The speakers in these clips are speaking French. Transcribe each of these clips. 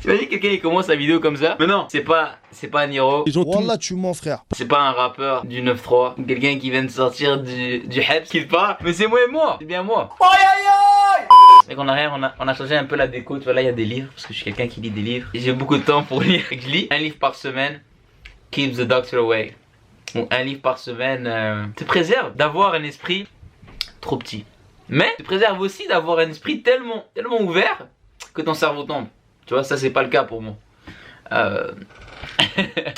T'imagines quelqu'un il commence sa vidéo comme ça? Mais non, c'est pas Niro. Wallah, tu mens, frère. C'est pas un rappeur du 9-3. Quelqu'un qui vient de sortir du Heps qui te parle. Mais c'est moi. C'est bien moi. Aïe aïe aïe. C'est qu'on a rien, on a changé un peu la déco. Tu vois là il y a des livres. Parce que je suis quelqu'un qui lit des livres. Et j'ai beaucoup de temps pour lire. Je lis un livre par semaine. Keep the doctor away. Bon, un livre par semaine te préserve d'avoir un esprit trop petit. Mais te préserve aussi d'avoir un esprit tellement ouvert que ton cerveau tombe. Tu vois, ça c'est pas le cas pour moi.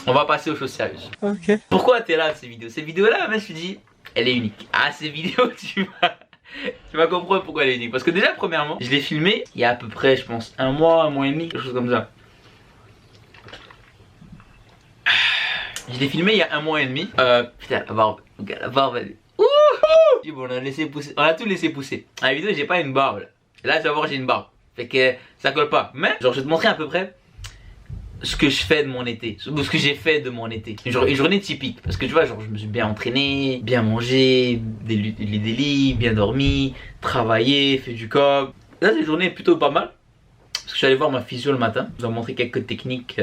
On va passer aux choses sérieuses. Ok. Pourquoi t'es là ces vidéos? Ces vidéos-là, je me suis dit, elle est unique. Ah, ces vidéos, tu vas comprendre pourquoi elle est unique. Parce que déjà, premièrement, je l'ai filmé il y a à peu près, je pense, un mois et demi, quelque chose comme ça. Je l'ai filmé il y a un mois et demi. Putain, la barbe, elle est... Bon, on a tout laissé pousser. Dans la vidéo, j'ai pas une barbe. Là, tu vas voir, j'ai une barbe. Fait que ça colle pas. Mais, genre, je vais te montrer à peu près ce que je fais de mon été. Ce que j'ai fait de mon été. Une journée typique. Parce que tu vois, genre, je me suis bien entraîné, bien mangé, des lits, bien dormi, travaillé, fait du cob. Là, c'est une journée plutôt pas mal. Parce que je suis allé voir ma physio le matin. Je vais vous montrer quelques techniques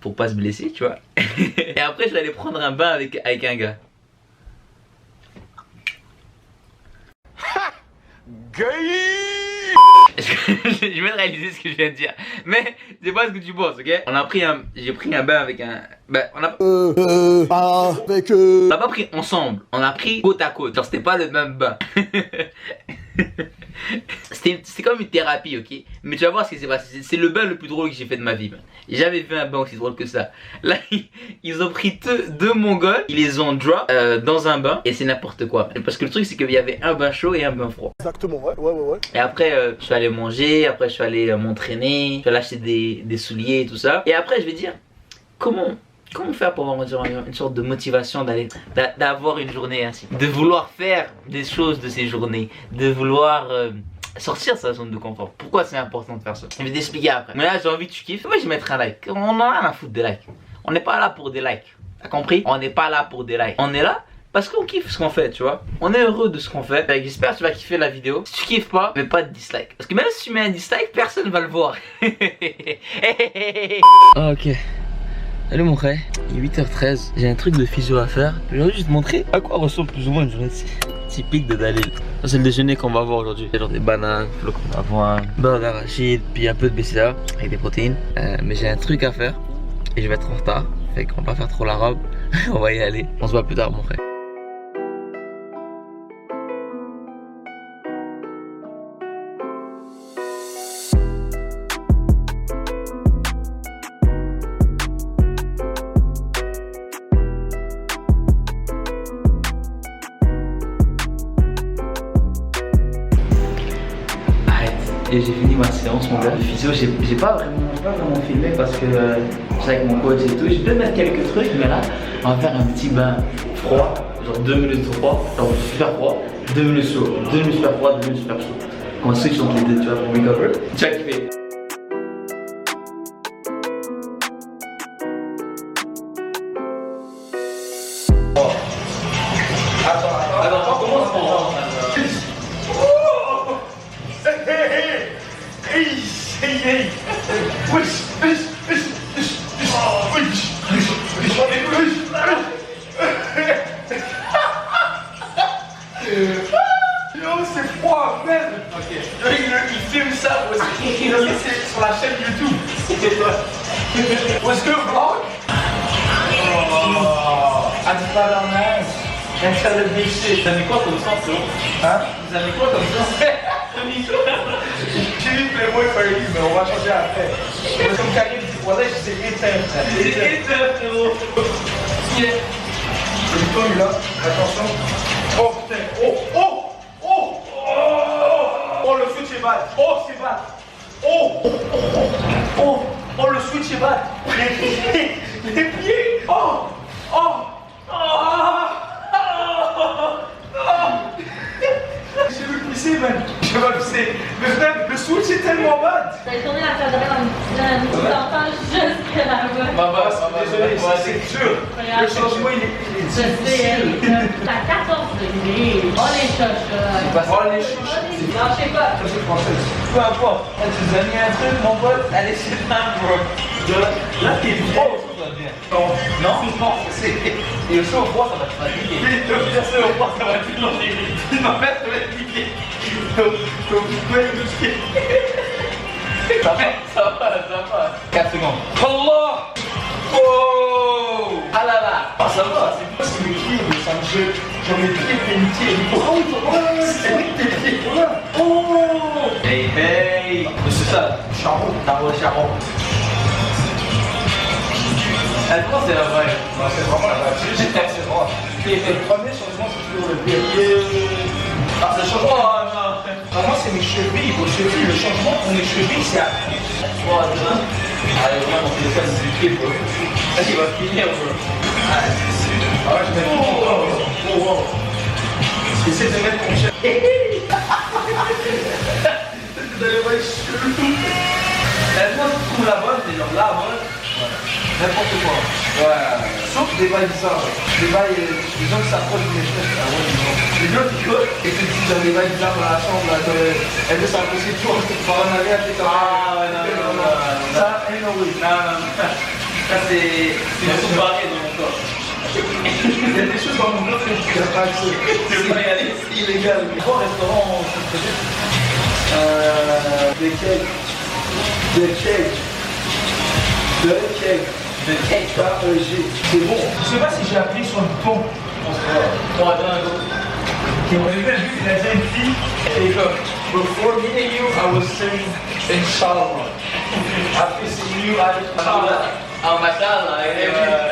pour pas se blesser, tu vois. Et après, je vais aller prendre un bain avec un gars. Je viens de réaliser ce que je viens de dire. Mais c'est pas ce que tu penses, ok? J'ai pris un bain avec un... on n'a pas pris ensemble. On a pris côte à côte. Genre c'était pas le même bain. C'était comme une thérapie, ok? Mais tu vas voir ce qui s'est passé. C'est le bain le plus drôle que j'ai fait de ma vie. J'ai jamais vu un bain aussi drôle que ça. Là, ils ont pris deux Mongols, ils les ont drop dans un bain et c'est n'importe quoi. Parce que le truc, c'est qu'il y avait un bain chaud et un bain froid. Exactement, ouais. Et après, je suis allé manger, après, je suis allé m'entraîner, je suis allé acheter des souliers et tout ça. Et après, je vais dire, comment faire pour avoir une sorte de motivation d'avoir une journée ainsi, de vouloir faire des choses de ces journées, de vouloir sortir de sa zone de confort. Pourquoi c'est important de faire ça? Je vais t'expliquer après. Mais là j'ai envie que tu kiffes. Moi je vais mettre un like. On en a rien à foutre des likes. On n'est pas là pour des likes. T'as compris? On n'est pas là pour des likes. On est là parce qu'on kiffe ce qu'on fait, tu vois. On est heureux de ce qu'on fait. J'espère que tu vas kiffer la vidéo. Si tu kiffes pas, mets pas de dislike. Parce que même si tu mets un dislike, personne va le voir. Ok. Salut mon frère, il est 8h13, j'ai un truc de physio à faire. Aujourd'hui je vais te montrer à quoi ressemble plus ou moins une journée typique de Dalil. Ça c'est le déjeuner qu'on va avoir aujourd'hui. Genre des bananes, flocons d'avoine, beurre d'arachide, puis un peu de BCA avec des protéines. Mais j'ai un truc à faire et je vais être en retard. Fait qu'on va pas faire trop la robe, on va y aller. On se voit plus tard mon frère. Et j'ai fini ma séance mon gars de physio, j'ai pas vraiment filmé parce que j'étais avec mon coach et tout. Je vais mettre quelques trucs mais là on va faire un petit bain froid, genre 2 minutes froid, genre super froid, 2 minutes chaud, 2 minutes super froid, 2 minutes super chaud. On va switch entre les deux tu vois pour recover. Tu vas kiffer. Attends, commence pour c'est froid, merde. Ok. Il filme ça aussi. Il le met sur la chaîne YouTube. What's good, vlog? Oh, I just got on nice. And tell the big shit. Vous avez quoi comme ça, hein? Vous avez quoi comme ça? J'ai mis Playboy for you, mais on va changer après. Comme Karim dit, voilà, c'est éteint. C'est éteint, frérot. Yeah. C'est toi, là. Attention. Oh putain. Oh, le switch est bad. Oh, c'est bad. Oh, le switch est bad. Les pieds. Je vais pisser, man. Je vais pisser. Mais frère, le saoule, c'est tellement bad. T'as tourné la salle de bain en me t'entends jusque là-bas. Maman, désolé, c'est dur. Le changement, il est difficile. T'as 14 degrés. Oh les chochottes. Oh les chouchous. Non, je sais pas. Ça, c'est français. Peu importe. Là, tu nous as mis un truc, mon pote. Allez, c'est un bro. Là, t'es froid. Non, c'est. Et le chaud au froid, ça va te fatiguer. Oui, le chaud au froid, ça va te fatiguer. Tu m'as fait te fatiguer. Faut couper le pied. Ça va. 4 secondes. Allah! Oh! Ah là là! Ah, ça va, c'est pas si mes pieds, mais ça me jette. J'en ai pieds. Oh! C'est tes pieds. Oh! Hey, hey! C'est ça, charbon. T'as le charbon. Elle pense que c'est la vraie. Non, c'est vraiment la vraie. C'est vrai. Le premier changement, c'est toujours le pire. Ah, ça change pas. Non, moi, c'est mes chevilles. Vos chevilles, le changement pour mes chevilles, c'est après. Oh, demain. Allez, au moins, mon téléphone, c'est du pied, bro. Là, il va finir, bro. Ah, je vais mettre mon temps. Oh, wow. Essaye de mettre mon chef. Vous allez voir, chelou. Maintenant, tu trouves la bonne, t'es genre là, bonne. N'importe quoi. Ouais. Sauf des bails bizarres. Des bails, les gens qui s'approchent de mes chefs. Ah ouais, les gens qui collent et qui disent dans des bails bizarres dans la chambre. Là, elle veut s'approcher de toi. Tu vas en aller à tes parents. Ah ouais, non. Ça, anyway. Non. Ça, c'est tout barré dans mon corps. Il y a des choses dans mon corps que tu n'as pas accès. Tu veux pas y aller, c'est illégal. Bon restaurant, on se fait des cakes. C'est bon. Je sais pas si j'ai appuyé sur le bouton. Bon, attends. Il a déjà une fille. Et comme, before meeting you, I was saying Inshallah. After seeing you, I was Mashallah. Ah, Mashallah.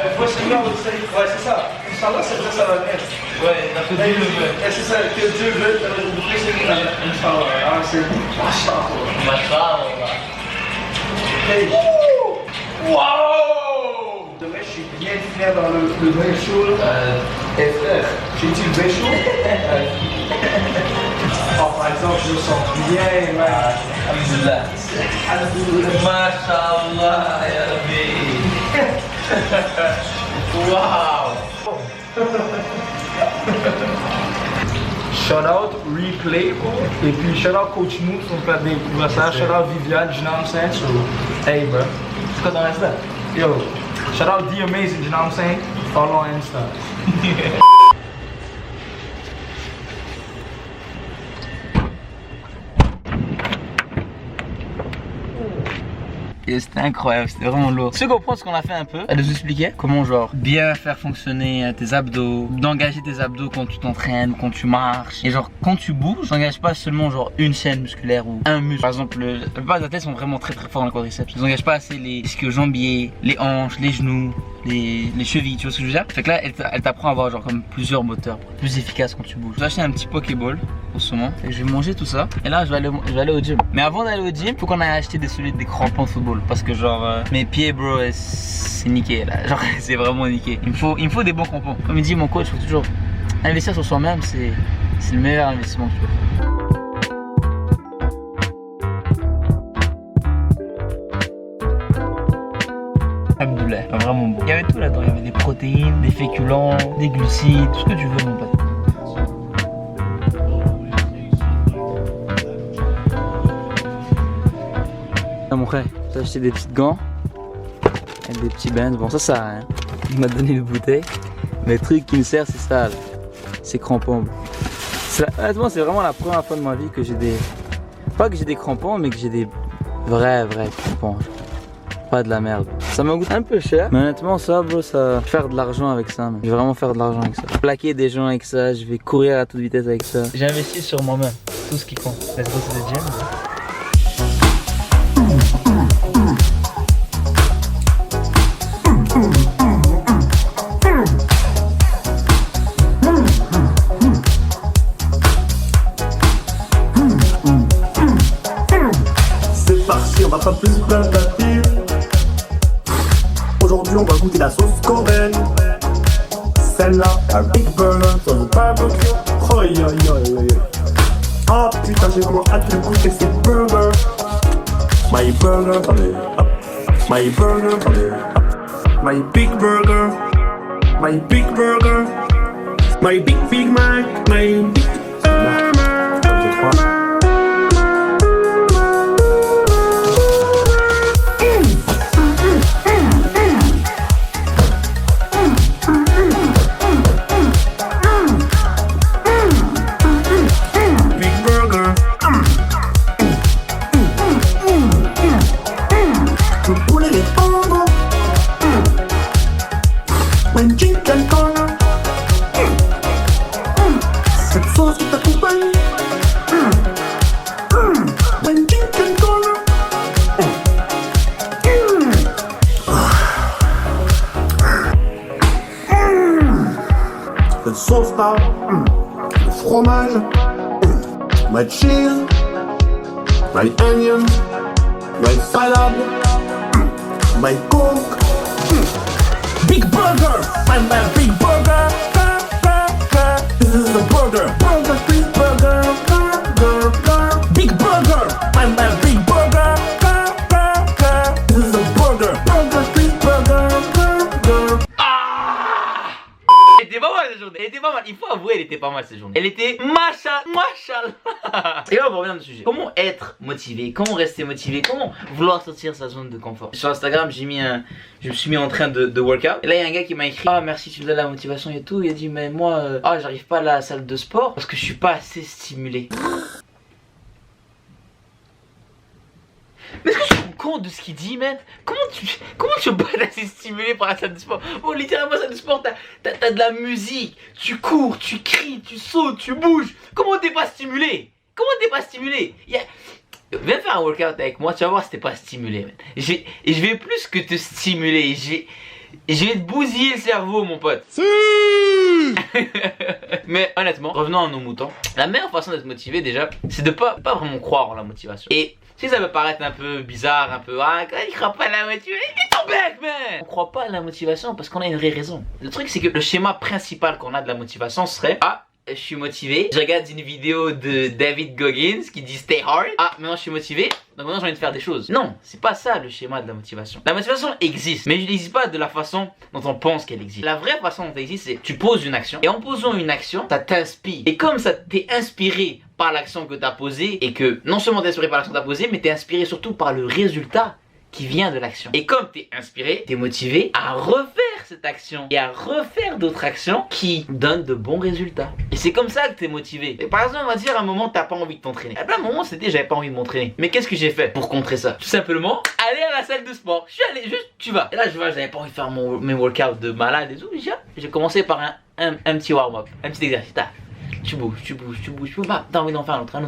Before seeing you, I was saying, ouais, c'est ça. Inshallah, c'est ça, ça va venir. Ouais, que Dieu le veut. C'est ça, que Dieu veut. Inshallah. Ah, c'est Mashallah. Mashallah. Hey. Wow! Demain, je suis bien fier dans le vin chaud. Et frère, j'ai dit le vin chaud. Oh, par exemple, je me sens bien, man. Alhamdulillah. Alhamdulillah. Mashallah, ya Rabbi. Wow! Shout out Replay et puis shout out Coach Moon qui ont fait découvrir ça. Shout out Viviane, you know what I'm saying? So, hey bro, c'est quoi ton Insta? Yo, shout out The Amazing, you know what I'm saying? Follow on Insta. Et c'était incroyable, c'était vraiment lourd. Tu comprends ce qu'on a fait un peu? Elle nous expliquait comment genre bien faire fonctionner tes abdos, d'engager tes abdos quand tu t'entraînes, quand tu marches. Et genre quand tu bouges, t'engages pas seulement genre une chaîne musculaire ou un muscle. Par exemple, la plupart des athlètes sont vraiment très forts dans le quadriceps. Ils n'engagent pas assez les ischio-jambiers, les hanches, les genoux, les chevilles, tu vois ce que je veux dire? Fait que là, elle t'apprend à avoir genre comme plusieurs moteurs, plus efficace quand tu bouges. J'ai acheté un petit Pokéball en ce moment. Et je vais manger tout ça. Et là, je vais aller au gym. Mais avant d'aller au gym, faut qu'on aille acheter des crampons de football. Parce que genre, mes pieds, bro, c'est niqué là. Genre, c'est vraiment niqué. Il me faut des bons crampons. Comme il dit mon coach, il faut toujours investir sur soi-même. C'est le meilleur investissement que tu peux faire. Abdoullah, vraiment bon. Il y avait tout là-dedans. Il y avait des protéines, des féculents, des glucides, tout ce que tu veux, mon pote. Mon frère, j'ai acheté des petites gants avec des petits bands. Bon, ça sert à rien. Il m'a donné une bouteille, mais le truc qui me sert, c'est ça, c'est crampons. Honnêtement, c'est vraiment la première fois de ma vie que j'ai des. Pas que j'ai des crampons, mais que j'ai des vrais crampons. Pas de la merde. Ça me coûte un peu cher, mais honnêtement, ça, bro, ça va faire de l'argent avec ça. Man. Je vais vraiment faire de l'argent avec ça. Plaquer des gens avec ça, je vais courir à toute vitesse avec ça. J'ai investi sur moi-même, tout ce qui compte. Let's go to the gym. On va pas plus blablater. Aujourd'hui on va goûter la sauce coréenne. Celle-là, un big burger sur le barbecue. Oh, ah putain j'ai vraiment hâte de goûter ces burgers. My burger, my burger, my big burger, my big burger, my big Mac, my big le sauce là, le fromage, my cheese, my onion, my salad, my coke, big burger, I'm a big burger, this is a burger, big burger, big burger, I'm a big burger, this is a burger, big burger. Elle était pas mal cette journée, elle était pas mal, il faut avouer, elle était pas mal cette journée. Elle était machallah. Et là on revient au sujet. Comment être motivé, comment rester motivé, comment vouloir sortir sa zone de confort. Sur Instagram je me suis mis en train de workout. Et là il y a un gars qui m'a écrit: ah merci, tu me donnes la motivation et tout. Il a dit: mais moi j'arrive pas à la salle de sport parce que je suis pas assez stimulé. Mais est-ce que tu te rends compte de ce qu'il dit, man? Comment tu peux pas être assez stimulé par la salle de sport? Bon, littéralement, la salle de sport, t'as de la musique, tu cours, tu cries, tu sautes, tu bouges. Comment t'es pas stimulé? Comment t'es pas stimulé? Viens faire un workout avec moi, tu vas voir si t'es pas stimulé, man. Et je vais plus que te stimuler. Je vais te bousiller le cerveau, mon pote. Mais honnêtement, revenons à nos moutons. La meilleure façon d'être motivé déjà, c'est de pas vraiment croire en la motivation. Et si ça peut paraître un peu bizarre, un peu il croit pas à la motivation, il est ton bec, man. On croit pas à la motivation parce qu'on a une vraie raison. Le truc c'est que le schéma principal qu'on a de la motivation serait: ah, je suis motivé, je regarde une vidéo de David Goggins qui dit stay hard. Ah, maintenant je suis motivé, donc maintenant j'ai envie de faire des choses. Non, c'est pas ça le schéma de la motivation. La motivation existe, mais elle n'existe pas de la façon dont on pense qu'elle existe. La vraie façon dont elle existe, c'est tu poses une action, et en posant une action, ça t'inspire. Et comme ça t'es inspiré par l'action que t'as posée, et que non seulement t'es inspiré par l'action que t'as posée, mais t'es inspiré surtout par le résultat qui vient de l'action. Et comme t'es inspiré, t'es motivé à refaire cette action et à refaire d'autres actions qui donnent de bons résultats. Et c'est comme ça que t'es motivé. Et par exemple, on va dire à un moment t'as pas envie de t'entraîner. À plein de moments c'était j'avais pas envie de m'entraîner. Mais qu'est-ce que j'ai fait pour contrer ça? Tout simplement aller à la salle de sport. Je suis allé, juste tu vas. Et là je vois, j'avais pas envie de faire mes workouts de malade et tout. J'ai commencé par un petit warm-up, un petit exercice. Tu bouges, t'as envie d'en faire un autre.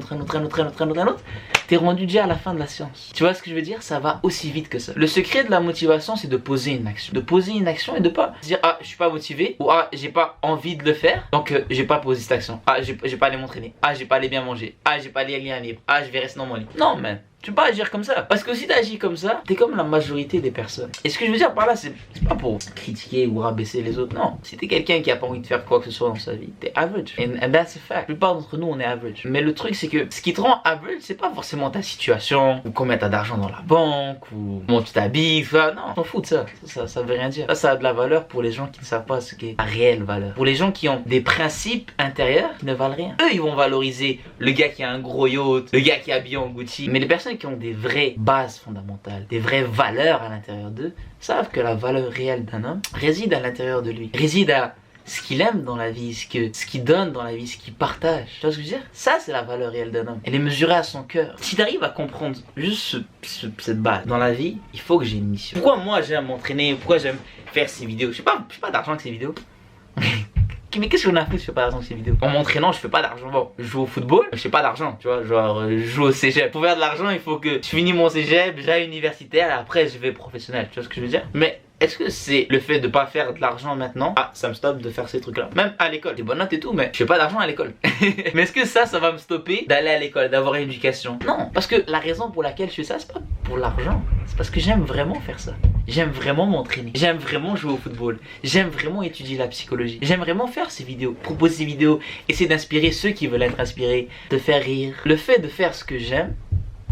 T'es rendu déjà à la fin de la séance. Tu vois ce que je veux dire? Ça va aussi vite que ça. Le secret de la motivation, c'est de poser une action. De poser une action et de pas se dire: ah, je suis pas motivé, ou ah, j'ai pas envie de le faire, donc j'ai pas posé cette action. Ah, j'ai pas allé m'entraîner. Ah, j'ai pas allé bien manger. Ah, j'ai pas allé lire un livre. Ah, je vais rester dans mon lit. Non, man. Tu peux pas agir comme ça. Parce que si t'agis comme ça, t'es comme la majorité des personnes. Et ce que je veux dire par là, c'est pas pour critiquer ou rabaisser les autres. Non. Si t'es quelqu'un qui a pas envie de faire quoi que ce soit dans sa vie, t'es average. And that's a fact. La plupart d'entre nous, on est average. Mais le truc, c'est que ce qui te rend average, c'est pas forcément ta situation, ou combien t'as d'argent dans la banque, ou comment tu t'habilles. Non, t'en fous de ça. Ça veut rien dire. Ça a de la valeur pour les gens qui ne savent pas ce qu'est la réelle valeur. Pour les gens qui ont des principes intérieurs qui ne valent rien. Eux, ils vont valoriser le gars qui a un gros yacht, le gars qui est habillé en Gucci. Mais les personnes qui ont des vraies bases fondamentales, des vraies valeurs à l'intérieur d'eux, savent que la valeur réelle d'un homme réside à l'intérieur de lui, réside à ce qu'il aime dans la vie, ce qu'il donne dans la vie, ce qu'il partage. Tu vois ce que je veux dire? Ça, c'est la valeur réelle d'un homme. Elle est mesurée à son cœur. Si tu arrives à comprendre juste cette base dans la vie, il faut que j'ai une mission. Pourquoi moi j'aime m'entraîner? Pourquoi j'aime faire ces vidéos? Je fais pas d'argent avec ces vidéos. Mais qu'est-ce qu'on a fait? Je fais pas d'argent avec ces vidéos. En m'entraînant, je fais pas d'argent. Bon, je joue au football, je fais pas d'argent, tu vois. Genre, je joue au cégep. Pour faire de l'argent, il faut que je finis mon cégep, j'aille universitaire, et après je vais professionnel. Tu vois ce que je veux dire? Mais est-ce que c'est le fait de pas faire de l'argent maintenant? Ah, ça me stoppe de faire ces trucs là. Même à l'école, j'ai bonnes notes et tout, mais je fais pas d'argent à l'école. Mais est-ce que ça va me stopper d'aller à l'école, d'avoir une éducation? Non, parce que la raison pour laquelle je fais ça, c'est pas pour l'argent. C'est parce que j'aime vraiment faire ça. J'aime vraiment m'entraîner. J'aime vraiment jouer au football. J'aime vraiment étudier la psychologie. J'aime vraiment faire ces vidéos, proposer ces vidéos, essayer d'inspirer ceux qui veulent être inspirés, de faire rire. Le fait de faire ce que j'aime,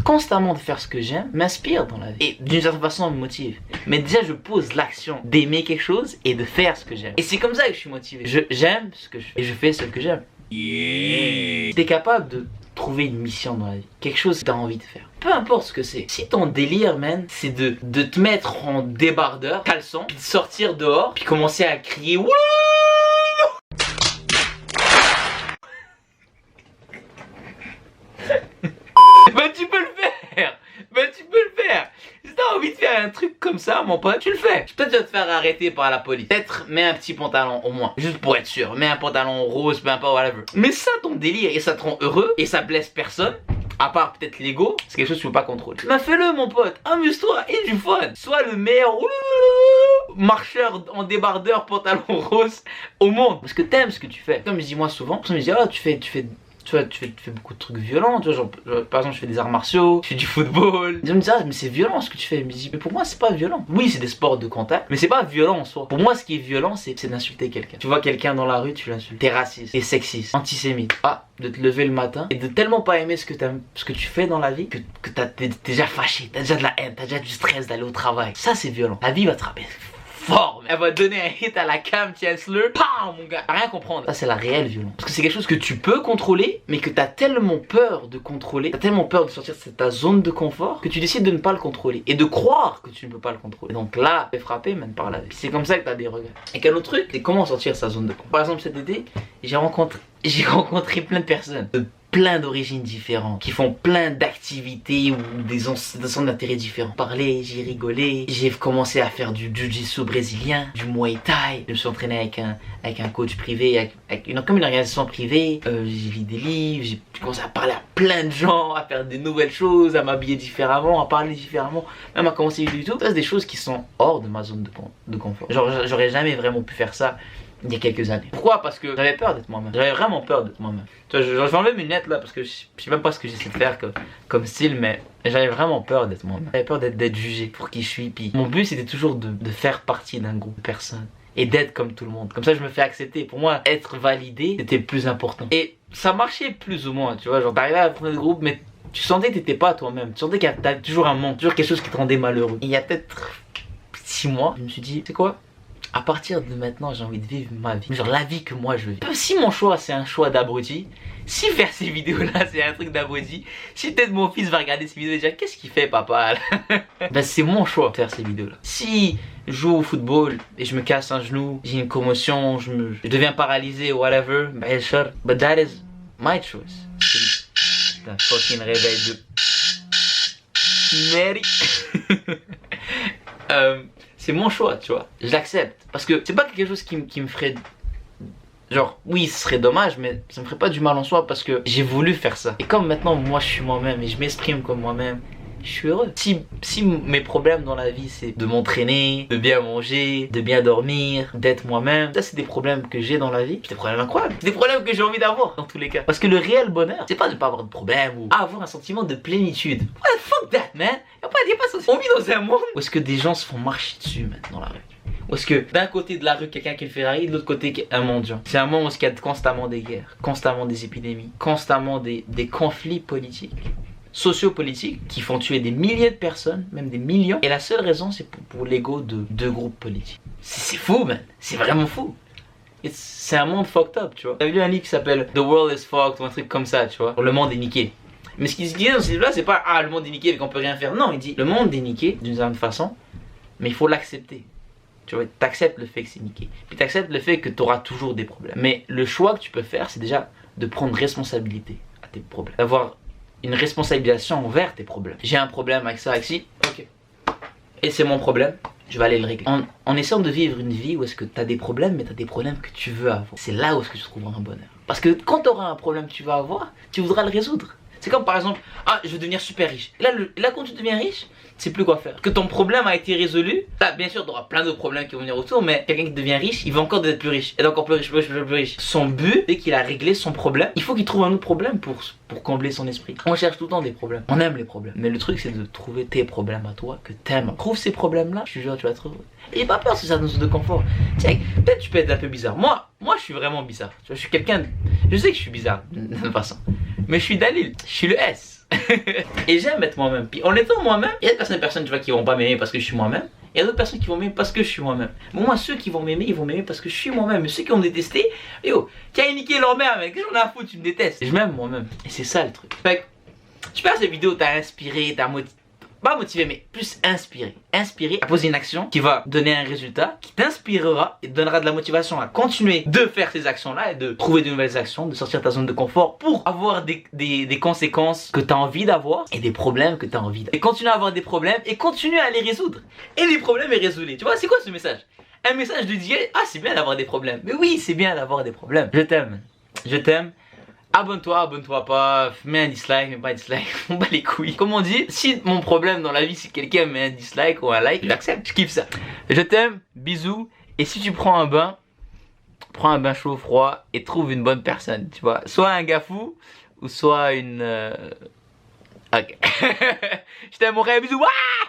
constamment de faire ce que j'aime m'inspire dans la vie. Et d'une certaine façon, me motive. Mais déjà, je pose l'action d'aimer quelque chose et de faire ce que j'aime. Et c'est comme ça que je suis motivé. J'aime ce que je fais et je fais ce que j'aime. T'es capable de trouver une mission dans la vie, quelque chose que t'as envie de faire. Peu importe ce que c'est. Si ton délire, man, c'est de te mettre en débardeur, caleçon, puis de sortir dehors, puis commencer à crier wouh. Ben tu peux le faire. Ben tu peux le faire. Si t'as envie de faire un truc comme ça, mon pote, tu le fais. Peut-être tu vas te faire arrêter par la police. Peut-être mets un petit pantalon au moins, juste pour être sûr. Mets un pantalon rose, peu importe, whatever. Mais ça, ton délire, et ça te rend heureux, et ça blesse personne, à part peut-être l'ego, c'est quelque chose que tu peux pas contrôler. Mais fais-le, mon pote, amuse-toi, et du fun. Sois le meilleur marcheur en débardeur, pantalon rose au monde. Parce que t'aimes ce que tu fais. Comme je dis moi souvent, je me dis, oh, tu fais beaucoup de trucs violents, tu vois, genre, par exemple je fais des arts martiaux, je fais du football. Je me dis, ah mais c'est violent ce que tu fais. Je me dis, mais pour moi c'est pas violent. Oui, c'est des sports de contact, mais c'est pas violent en soi. Pour moi ce qui est violent c'est d'insulter quelqu'un. Tu vois quelqu'un dans la rue, tu l'insultes. T'es raciste, t'es sexiste, antisémite. Ah, de te lever le matin et de tellement pas aimer ce que tu fais dans la vie que t'es déjà fâché, t'as déjà de la haine, t'as déjà du stress d'aller au travail. Ça c'est violent. La vie va te frapper fort. Elle va donner un hit à la Cam Chancellor. Pam, mon gars. Rien comprendre. Ça, c'est la réelle violence. Parce que c'est quelque chose que tu peux contrôler, mais que t'as tellement peur de contrôler, t'as tellement peur de sortir de ta zone de confort, que tu décides de ne pas le contrôler. Et de croire que tu ne peux pas le contrôler. Donc là, tu es frappé même par la vie. C'est comme ça que t'as des regrets. Et qu'un autre truc, c'est comment sortir de sa zone de confort. Par exemple, cet été, j'ai rencontré plein de personnes. Plein d'origines différentes, qui font plein d'activités ou des centres d'intérêt différents. Parler, j'ai rigolé, j'ai commencé à faire du jiu-jitsu brésilien, du muay thai, je me suis entraîné avec un coach privé, comme une organisation privée, j'ai lu des livres, j'ai commencé à parler à plein de gens, à faire des nouvelles choses, à m'habiller différemment, à parler différemment, même à commencer du tout. Ça c'est des choses qui sont hors de ma zone de confort. Genre j'aurais jamais vraiment pu faire ça il y a quelques années. Pourquoi? Parce que j'avais peur d'être moi-même. J'avais vraiment peur d'être moi-même. Tu vois, je vais enlever mes lunettes là parce que je sais même pas ce que j'essaie de faire comme style, mais j'avais vraiment peur d'être moi-même. J'avais peur d'être jugé pour qui je suis. Puis mon but c'était toujours de faire partie d'un groupe de personnes et d'être comme tout le monde. Comme ça je me fais accepter. Pour moi, être validé c'était le plus important. Et ça marchait plus ou moins, tu vois. Genre t'arrivais à prendre le groupe, mais tu sentais que t'étais pas toi-même. Tu sentais qu'il y avait toujours un manque, toujours quelque chose qui te rendait malheureux. Et il y a peut-être 6 mois, je me suis dit, c'est quoi? À partir de maintenant, j'ai envie de vivre ma vie. Genre la vie que moi je vis. Si mon choix c'est un choix d'abruti, si faire ces vidéos là c'est un truc d'abruti, si peut-être mon fils va regarder ces vidéos et dire qu'est-ce qu'il fait papa là? Ben c'est mon choix de faire ces vidéos là. Si je joue au football et je me casse un genou, j'ai une commotion, je deviens paralysé ou whatever, ben sure, but that is my choice. Putain, fucking réveil de Mary. C'est mon choix, tu vois, je l'accepte. Parce que c'est pas quelque chose qui me ferait... Genre, oui, ce serait dommage, mais ça me ferait pas du mal en soi parce que j'ai voulu faire ça. Et comme maintenant, moi, je suis moi-même et je m'exprime comme moi-même, je suis heureux. Si mes problèmes dans la vie, c'est de m'entraîner, de bien manger, de bien dormir, d'être moi-même, ça, c'est des problèmes que j'ai dans la vie. C'est des problèmes incroyables. C'est des problèmes que j'ai envie d'avoir, dans tous les cas. Parce que le réel bonheur, c'est pas de ne pas avoir de problème ou avoir un sentiment de plénitude. What the fuck that, man? Y'a pas ça. On vit dans un monde où est-ce que des gens se font marcher dessus, man, dans la rue. Où est-ce que d'un côté de la rue, quelqu'un qui a une Ferrari, de l'autre côté, un mendiant. C'est un monde où il y a constamment des guerres, constamment des épidémies, constamment des conflits politiques, sociopolitiques, qui font tuer des milliers de personnes, même des millions. Et la seule raison, c'est pour l'ego de deux groupes politiques. C'est fou, man. C'est vraiment fou. C'est un monde fucked up, tu vois. T'avais lu un livre qui s'appelle The World is Fucked ou un truc comme ça, tu vois. Le monde est niqué. Mais ce qu'il se dit dans ce livre-là, c'est pas ah le monde est niqué et qu'on peut rien faire. Non, il dit le monde est niqué d'une certaine façon, mais il faut l'accepter. Tu vois, t'acceptes le fait que c'est niqué. Puis t'acceptes le fait que t'auras toujours des problèmes. Mais le choix que tu peux faire, c'est déjà de prendre responsabilité à tes problèmes. D'avoir une responsabilisation envers tes problèmes. J'ai un problème avec ça, avec ci, ok. Et c'est mon problème, je vais aller le régler. En essayant de vivre une vie où est-ce que t'as des problèmes, mais t'as des problèmes que tu veux avoir. C'est là où est-ce que tu trouveras un bonheur. Parce que quand t'auras un problème que tu vas avoir, tu voudras le résoudre. C'est comme par exemple, ah je veux devenir super riche. Et là quand tu deviens riche, tu sais plus quoi faire. Que ton problème a été résolu. Là bien sûr tu auras plein d'autres problèmes qui vont venir autour, mais quelqu'un qui devient riche, il va encore devenir plus riche. Et encore plus riche, plus riche. Son but, dès qu'il a réglé son problème, il faut qu'il trouve un autre problème pour combler son esprit. On cherche tout le temps des problèmes. On aime les problèmes. Mais le truc c'est de trouver tes problèmes à toi, que t'aimes. Trouve ces problèmes là, je te jure tu vas être heureux. Et j'ai pas peur si ça dans une zone de confort. Tiens, peut-être tu peux être un peu bizarre. Moi je suis vraiment bizarre. Tu vois, je suis quelqu'un. Je sais que je suis bizarre de toute façon. Mais je suis Dalil, je suis le S. Et j'aime être moi-même. Puis en étant moi-même, il y a certaines personnes tu vois, qui vont pas m'aimer parce que je suis moi-même. Il y a d'autres personnes qui vont m'aimer parce que je suis moi-même. Mais moi, ceux qui vont m'aimer, ils vont m'aimer parce que je suis moi-même. Mais ceux qui vont me détester, yo, qui a niqué leur mère, mec, j'en ai à foutre, tu me détestes. Et je m'aime moi-même. Et c'est ça le truc. Fait que, j'espère que cette vidéo t'a inspiré, t'a motivé. Pas motivé, mais plus inspiré. Inspiré à poser une action qui va donner un résultat, qui t'inspirera et te donnera de la motivation à continuer de faire ces actions-là et de trouver de nouvelles actions, de sortir de ta zone de confort pour avoir des conséquences que tu as envie d'avoir et des problèmes que tu as envie d'avoir. Et continuer à avoir des problèmes et continuer à les résoudre. Et les problèmes est résolu. Tu vois, c'est quoi ce message? Un message de dire, ah, c'est bien d'avoir des problèmes. Mais oui, c'est bien d'avoir des problèmes. Je t'aime. Je t'aime. Abonne-toi, abonne-toi pas, mets un dislike, mets pas un dislike, on bat les couilles. Comme on dit, si mon problème dans la vie c'est que quelqu'un met un dislike ou un like, j'accepte, je kiffe ça. Je t'aime, bisous, et si tu prends un bain chaud, froid, et trouve une bonne personne, tu vois. Soit un gars fou, ou soit une... Ok. Je t'aime mon rêve, bisous.